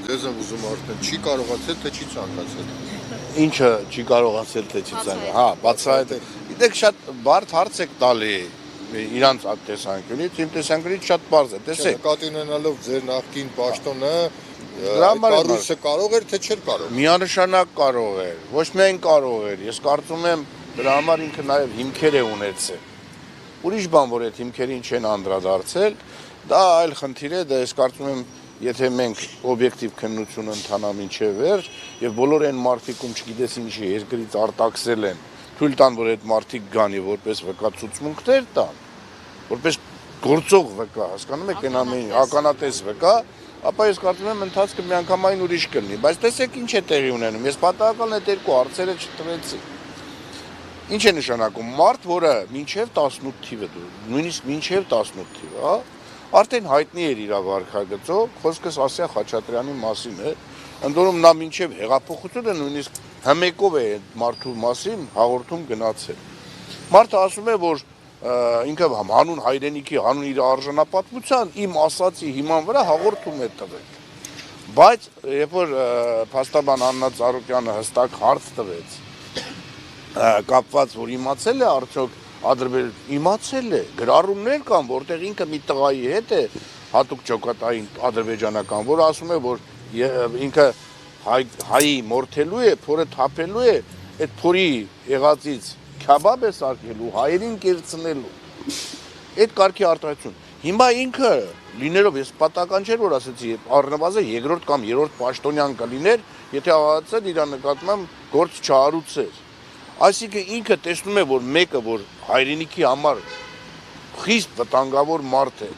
Ձեզ եմ ուզում արդեն չի կարողացել, թե չի ցանկացել։ Ինչը չի կարողացել թե չի ցանկացել։ Հա, բացահայտել։ Գիտեք, շատ բարդ հարց եք տալի իրանց տեսանկյունից, իմ տեսանկյունից շատ բարձ է։ Տեսեք, նկատի ունենալով ձեր նախկին պաշտոնը, դրա համար կառույցը կարող էր թե չէր կարող։ միանշանակ կարող էր, ոչ միայն կարող էր, ես կարծում եմ դրա համար ինքը նաև հիմքեր է ունեցել։ Ուրիշ բան, որ այդ հիմքերին չեն անդրադարձել, դա այլ խնդիր է, դա ես կարծում եմ, եթե մենք օբյեկտիվ քննություն ընթանա մինչև վերջ եւ բոլոր այն մարդիկ, ում չգիտես ինչի երկրից արտաքսել են, թույլ տան, որ այդ մարդիկ գան եւ որպես վկա ցուցմունքներ տան, որպես գործող վկա, հասկանում եք, այն ամեն ականատես վկա, ապա ես կարծում եմ ընթացքը միանգամայն ուրիշ կլինի, բայց տեսեք ինչ է տեղի ունենում, ես պատահական այդ երկու հարցերը չտվեցի։ Ինչ է նշանակում մարդ, որը մինչև 18 թիվը, նույնիսկ մինչև 18 թիվը, հա, արդեն հայտնի էր իր վարքագծով, խոսքս Ասիա Խաչատրյանի մասին է, ընդ որում նա մինչև հեղափոխությունը նույնիսկ հմեկով է այդ մարդու մասին հաղորդում գնացել։ Մարդը ասում է, որ ինքը հանուն հայրենիքի, հանուն իր արժանապատվության իմ ասացի հիման վրա հաղորդում է տվել։ Բայց երբ որ փաստաբան Աննա Ծառուկյանը հստակ հարց տվեց, կապված, որ իմացել է արդյոք իմացել է, գրառումներ կան, որտեղ ինքը մի տղայի հետ է հատուկ ճոկատային ադրբեջանական, որ ասում է, որ ինքը հայի մորթելու է, փորը թափելու է, այդ փորի եղածից քաբաբ է սարքելու, հայերին կերցնելու։ Այդ կարգի արտահայտություն։ Հիմա ինքը լինելով, ես պատահական չէր, որ ասեցի, առնվազն երկրորդ կամ երրորդ պաշտոնյան կլիներ, եթե ԱԱՑ-ն իր նկատմամբ գործ չարուցեր։ Այսինքն ինքը տեսնում է, որ մեկը, որ հայրենիքի համար խիստ վտանգավոր մարդ է,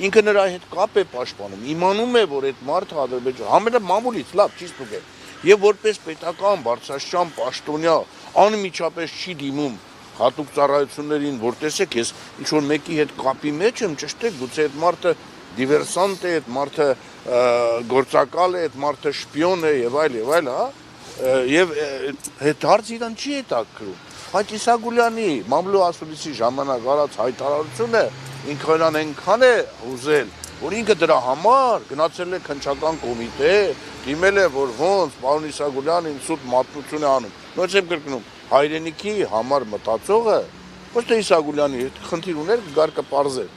ինքը նրա հետ կապ է պաշտպանում, իմանում է, որ այդ մարդը Ադրբեջան, համենամամուլից լավ չի ստուգել, եւ որպես պետական բարձրաստիճան պաշտոնյա անմիջապես չի դիմում հատուկ ծառայություններին, որ տեսեք, ես ինչ-որ մեկի հետ կապի մեջ եմ, ճշտեք, գուցե այդ մարդը դիվերսանտ է, այդ մարդը գործակալ է, այդ մարդը շպիոն է եւ այլ, հա, եւ այդ հարցը իրան չի հետաքրում։ Բայց Իսագուլյանի մամլո ասուլիսի ժամանակ արած հայտարարությունը ինքը նրան այնքան է ուզել, որ ինքը դրա համար գնացել է քննչական կոմիտե, դիմել է, որ ոնց պարոն Իսագուլյանը ինձ սուտ մատնություն է անում։ Նույնպես եմ կրկնում, հայրենիքի համար մտածողը ոչ թե Իսագուլյանի խնդիր ուներ, գար կպարզեր,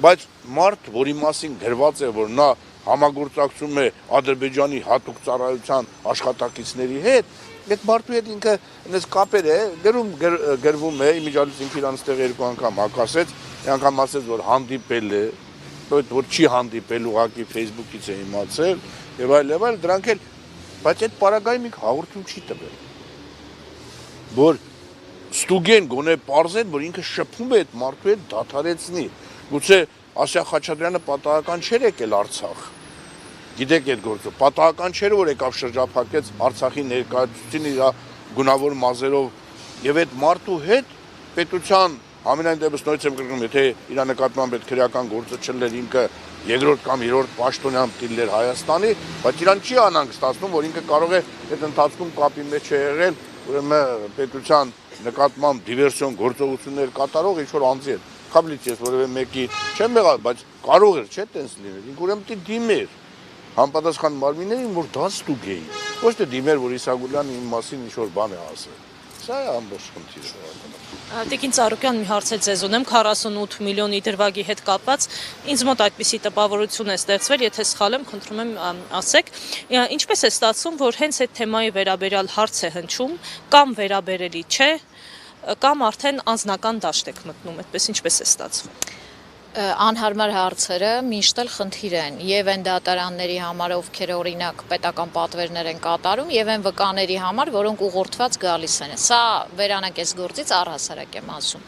բայց մարդ, որի մասին գրված է, որ նա համագործակցում է Ադրբեջանի հատուկ ծառայության աշխատակիցների հետ, այդ մարդու հետ ինքը այնպես կապեր է, գրվում է, իմիջիալից ինքը իրանց տեղ երկու անգամ հակասեց, մի անգամ ասեց, որ հանդիպել է, որ չի հանդիպել, ուղղակի Facebook-ից է իմացել, եւ այլ, դրանք էլ, բայց այդ պարագայում ինքը հաղորդում չի տվել, որ ստուգեն, գոնե պարզեն, որ ինքը շփում է այդ մարդու հետ դադարեցնի, գուցե Ասիա Խաչատրյանը պատահական չէր եկել Արցախ, գիտեք այդ գործը, պատահական չէր, որ եկավ շրջափակեց Արցախի ներկայացուցին իր գունավոր մազերով եւ այդ մարդու հետ պետության ամենայն դեպս նույնպես եմ կրկնում, եթե իր նկատմամբ այդ քրեական գործը չլներ ինքը երկրորդ կամ երրորդ պաշտոնյան տիլներ Հայաստանի, բայց իրան չի անհանգստացնում, որ ինքը կարող է այդ ընթացքում կապի մեջ է եղել, ուրեմն պետության նկատմամբ դիվերսիոն գործողություններ կատարող ինչ-որ անձի հետ։ Խաբլից ես որևէ մեկի չեմ եղել, բայց կարող էր, չէ՞ տենց լինել։ Ինք ուրեմն պիտի դիմեր համապատասխան մարմիններին, որ դա ստուգեի։ Ոչ թե դիմեր, որ Իսագուլյանը իմ մասին ինչ-որ բան է ասել։ Սա է ամբողջ խնդիրը։ Տիկին Ծառուկյան, մի հարց է ձեզ ունեմ, 48 միլիոնի դրվագի հետ կապված, ինձ մոտ այդպիսի տպավորություն է ստեղծվել, եթե սխալ եմ, խնդրում եմ ասեք, ինչպես է ստացվում, որ հենց այդ թեմայի վերաբերյալ հարց է հնչում, կամ վերաբերելի չէ, կամ արդեն անձնական դաշտ եք մտնում, այդպես ինչպես է ստացվում։ Անհարմար հարցերը միշտ էլ խնդիր են եւ այն դատարանների համար, ովքեր օրինակ պետական պատվերներ են կատարում եւ այն վկաների համար, որոնք ուղղորդված գալիս են։ Սա վերանակ էս գործից առհասարակ եմ ասում։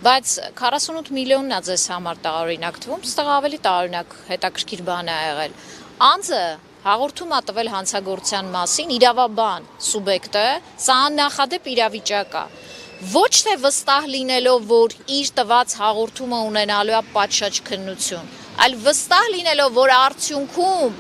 Բայց 48 միլիոնն է ձեզ համար տարօրինակ թվում, ստեղ ավելի տարօրինակ հետաքրքիր բան է եղել։ Անձը հաղորդում է տվել հանցագործության մասին, իրավաբան սուբյեկտը, սա աննախադեպ իրավիճակ է։ Ոչ թե վստահ լինելով, որ իր տված հաղորդումը ունենալու է պատշաճ քննություն, այլ վստահ լինելով, որ արդյունքում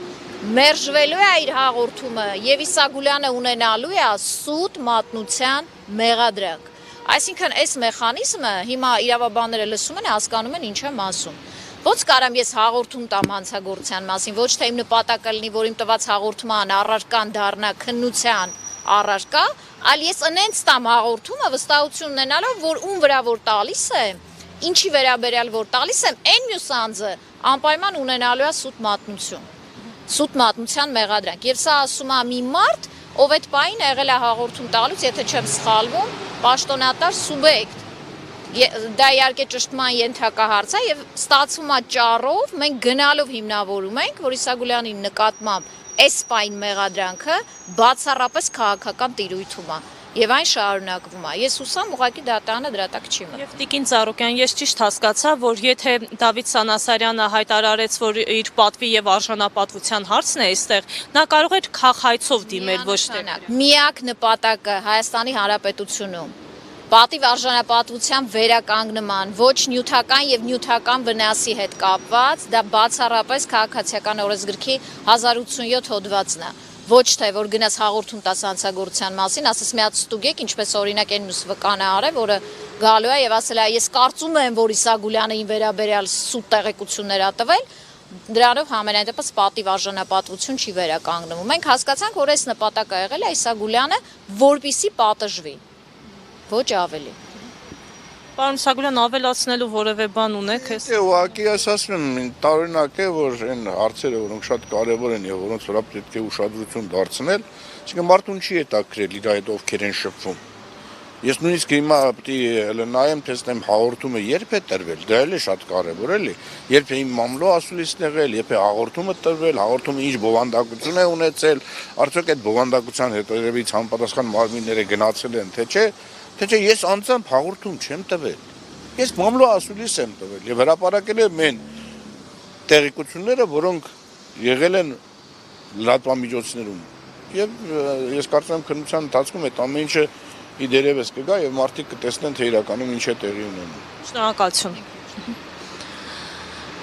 մերժվելու է իր հաղորդումը եւ Իսագուլյանը ունենալու է սուտ մատնության մեղադրանք։ Այսինքն այս մեխանիզմը հիմա իրավաբանները լսում են, հասկանում են ինչ եմ ասում։ Ոնց կարամ ես հաղորդում տամ հանցագործության մասին, ոչ թե իմ նպատակը լինի, որ իմ տված հաղորդման առարկան դառնա քննության առարկա, այլ ես ընենց տամ հաղորդումը վստահություն ունենալով, որ ում վրա որ տալիս եմ, ինչի վերաբերյալ որ տալիս եմ, այն մյուս անձը անպայման ունենալու է սուտ մատնություն, սուտ մատնության մեղադրանք։ Եվ սա ասում է մի մարդ, ով այդ պահին եղել է հաղորդում տալուց, եթե չեմ սխալվում, պաշտոնատար սուբյեկտ։ Դա իհարկե ճշտման ենթակա հարց է եւ ստացվում է ճառով մենք գնալով հիմնավորում ենք, որ Իսագուլյանի նկատմամբ այս պայն մեղադրանքը բացառապես քաղաքական տիրույթում է եւ այն շարունակվում է։ Ես հուսամ ուղղակի դատարանը դրա տակ չի մտնում։ Եվ Տիկին Ծառուկյան, ես ճիշտ հասկացա, որ եթե Դավիթ Սանասարյանը հայտարարեց, որ իր պատվի եւ արժանապատվության հարցն է այստեղ, նա կարող էր քաղաքայցով դիմել, ոչ թե միակ նպատակը Հայաստանի Հանրապետությունում պատիվ արժանապատվության վերականգնման, ոչ նյութական եւ նյութական վնասի հետ կապված, դա բացառապես քաղաքացիական օրենսգրքի 1087 հոդվածն է։ Ոչ թե որ գնաց հաղորդում տաս հանցագործության մասին, ասես մի հատ ստուգեք, ինչպես օրինակ այն մյուս վկանը արել, որը գալու է եւ ասել է ես կարծում եմ, որ Իսագուլյանը ին վերաբերյալ սուտ տեղեկություններ ա տվել, դրանով համենայն դեպս պատիվ արժանապատվություն չի վերականգնվում։ Մենք հասկացանք, որ այս նպատակը եղել է Իսագուլյանը, որպիսի պատժվի, ոչ ավելի։ Պարոն Իսագուլյան, ավելացնելու որևէ բան ունեք ես։ Դե ուղղակի ես ասում եմ, տարօրինակ է, որ այն հարցերը, որոնք շատ կարևոր են եւ որոնց վրա պետք է ուշադրություն դարձնել, այսինքն մարդուն չի հետաքրել իր այդ ովքեր են շփվում։ Ես նույնիսկ հիմա պետք է նայեմ, տեսնեմ հաղորդումը երբ է տրվել, դա էլ է շատ կարևոր էլի։ Երբ է իմ մամլո ասուլիսն եղել, երբ է հաղորդումը տրվել, հաղորդումը ինչ բովանդակություն է ունեցել, արդյոք այդ բովանդակության հետևից համապատասխան մարմինները գնացել են, թե չէ։ Թե չէ ես անձամբ հաղորդում չեմ տվել։ Ես մամլո ասուլիս եմ տվել եւ հրապարակել եմ այն տեղեկությունները, որոնք եղել են լրատվամիջոցներում։ Եվ ես կարծում եմ քննության ընթացքում այդ ամեն ինչը իդերևս կգա եւ մարդիկ կտեսնեն թե իրականում ինչ է տեղի ունենում։ Շնորհակալություն։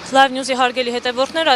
Live News-ի հարգելի հետևորդներ,